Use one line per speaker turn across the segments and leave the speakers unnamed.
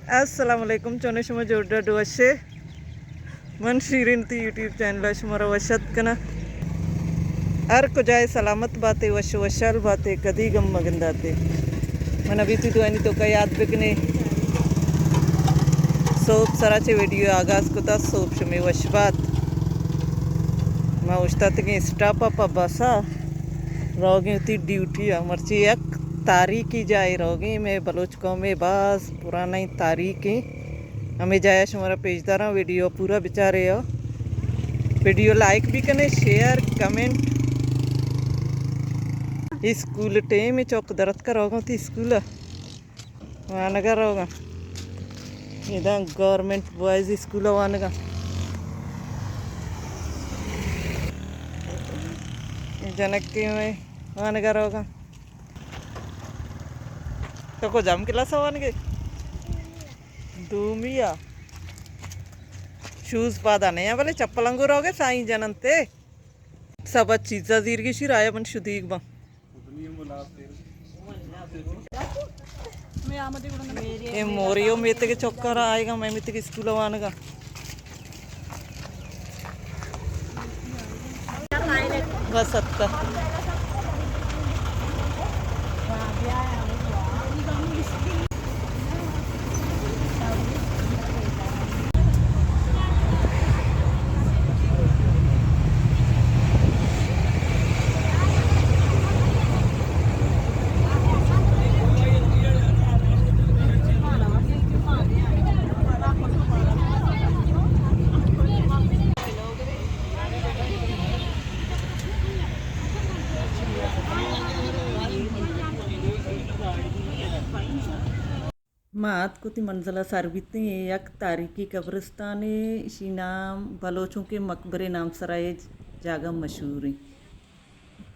Assalamualaikum chone shuma jorda duashe man shirin ti YouTube channel shumara washat kana ar ko jaye salamat बातें वश वशाल बातें कदी गम मगंदाते मन अभी ती तो यानी तो का याद बिकने सोप सराचे वीडियो आगाज को ता सोप शमे वशबात मैं उस्ता तक स्टाफ अपा बसा रोगी उती ड्यूटी मर्ची एक तारीखी जाए रोगी मैं बलोच कौम में बस पुराना ही तारीखी हमें जाया हमारा पेजदारा वीडियो पूरा बेचारे हो वीडियो लाइक भी करें शेयर कमेंट स्कूल टे में चौक दरद का रोगा थी स्कूल वान का रोगा इधर गवर्नमेंट बॉयज़ स्कूल वान का जनक के में वान का रोगा तो को जाम किला सवान के दूमिया शूज पादा नहीं वाले चप्पल अंगूर हो गए साई जननते सब चीज़ा जीर की शिराया बन शुदीक बा ये मोरियो मेते के चौकर आएगा मैं मिते के स्कूल वान का बस अत्ता मात कुती मंजिला सरबिते एक तारीखी कब्रिस्तान इसी नाम बलोचों के मकबरे नाम सराय जागा मशहूर है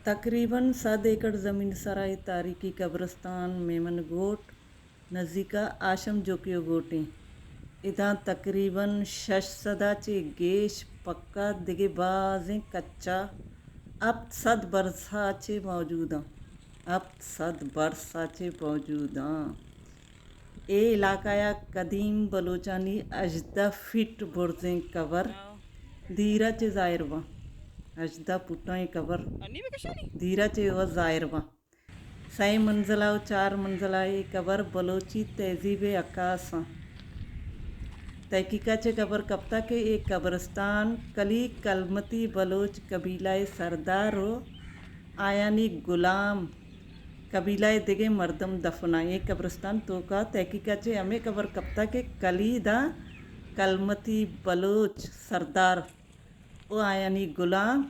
तकरीबन 7 एकड़ ज़मीन सराय तारीखी कब्रिस्तान मेमन गोट नज़ीका आशम जोकियो गोटे इधर तकरीबन 6 सदा चे गेश पक्का दिगे बाजें कच्चा अब 7 बरसा चे मौजूदा अब 7 बरसा चे मौजूदा ए इलाकाया कदीम बलोचानी अजदा फिट बुर्जें कबर धीरा चे जायरवा अजदा पुटाएं कबर धीरा चे व जायरवा सही मंजिला और 4 मंजिला ये कबर बलोची तहजीब अक्कासा तहकीका चे कबर कप्ता के एक कब्रस्तान कली कलमती बलोच कबीला सरदार हो आयानी गुलाम कबीला दिगे मर्दम दफना ये कब्रस्तान तो का तहकीकाचे हमें कबर कप्ता के कलीदा कलमती बलोच सरदार ओ आयानी गुलाम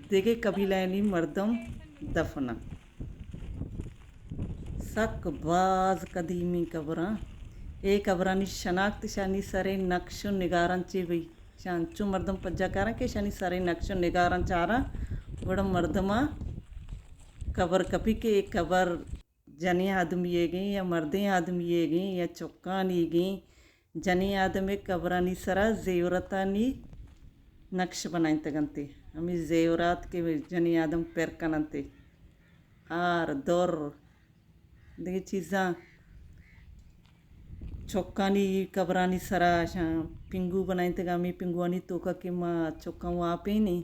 दिगे कबीलानी मर्दम दफना सक बाज कदीमी कबरा ए कबरानी शनाख्त शानी सरे नक्श निगारन चे वही शांचू मर्दम पज्जा कारा के शानी सरे नक्श निगारन चारा बड़ा मर्दमा कबर कपी के एक कबर जने आदमी ये गई या मर्दे आदमी ये गई या चौकानी गई जने आदमी कबरानी सरा जेवरतानी नक्श बनाए तगनते हमें जेवरात के जने आदम पैर कनते आर दौर देखिए चीज़ा चौकानी कबरानी सरा शां पिंगू बनाए तगामी पिंगुआनी तोका के माँ चौका वहाँ पे नहीं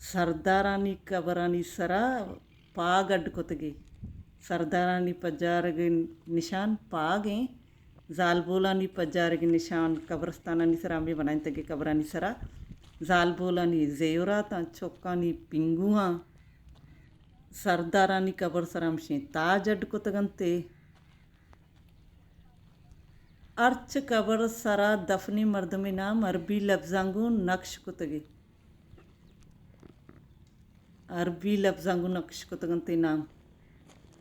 सरदारानी कबरानी सरा पागड कोतगे सरदारानी पजारगे निशान पागे जालबोलानी पजारगे निशान कब्रस्तानानी सरा में बनाए तगे कबरानी सरा जालबोलानी जेवराता चौकानी पिंगुआ सरदारानी कबर सराम शे ताजड कोतगंते अर्च कबर सरा दफनी मर्दमे नाम अरबी लफ्जांगो नक्श कोतगे अरबी लफ्जांगु नक्श को तगंते नाम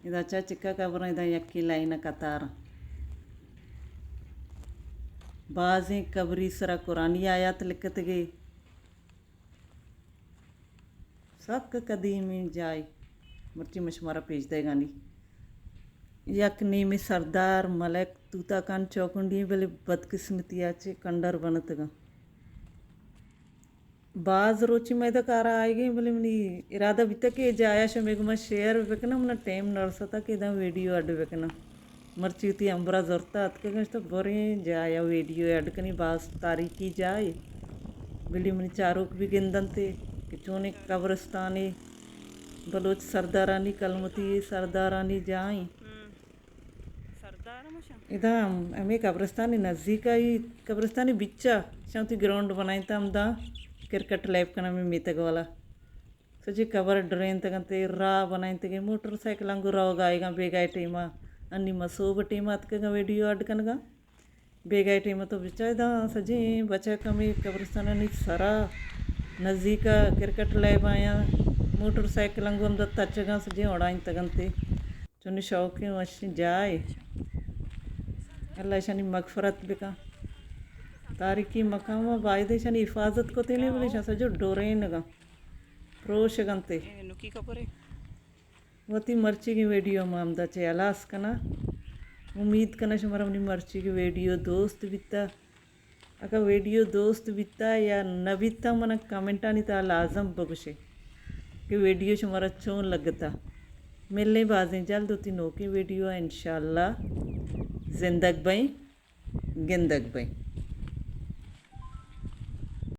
इधर चा चिक्का कबर इधर यक्की लाइन कतार बाज़ें कबरी सरा कुरानी आयात लिखत गए सक कदीमी जाए मर्ची मशमारा पेज देगा नहीं यकनी में सरदार मलक तूता कान चौकुंडी बले बदकिस्मतिया चे कंडर बनतगा बाज रोची मैदा कारा आएगी बोले मनी इरादा बिता के जाया शो मेगमा शेयर बेकना मना टाइम नरसता के दा वीडियो अड बेकना मर्ची ती अंबरा जोरता तो बरे जाया वीडियो ऐड कनी बास तारीखी जाए बिली मनी चारोक भी गिंदन ते कि चोने कब्रस्तानी बलोच सरदारानी कलमती सरदारानी जाए इदा हमें कब्रस्तानी नज़दीक आई कब्रस्तानी बिच्चा शांति ग्राउंड बनाई तम दा क्रिकेट लैब कना में मीतक वाला सजी कवर ड्रेन तकंते राह बनाई तके मोटरसाइकिल अंगु राव गाएगा बेगाई टीमा अन्नी मसूब टीमा तक वीडियो अड कनगा बेगाई टीमा तो बिचा दा सजी बचा कमी कब्रस्तान नी सरा नज़दीक क्रिकेट लैब आया मोटरसाइकिल अंगु हम तचगा सजी उड़ाई तकंते चुनी शौक अच्छी जाए अल्लाह शनी मगफरत बिका तारीखी मकाम वायदे शनी हिफाजत को तेने बोले सजो डोरेन गा प्रोश गंते वती मर्ची की वीडियो मामदा चे अलास कना उम्मीद कना शमरा अपनी मर्ची की वीडियो दोस्त बिता अगर वीडियो दोस्त बिता या न बिता मन कमेंटा नहीं ता लाजम बगुशे कि वीडियो शमरा चोन लगता मिलने बाजें जल्द होती नो की वीडियो इंशाल्लाह जिंदग बई गिंदग बई।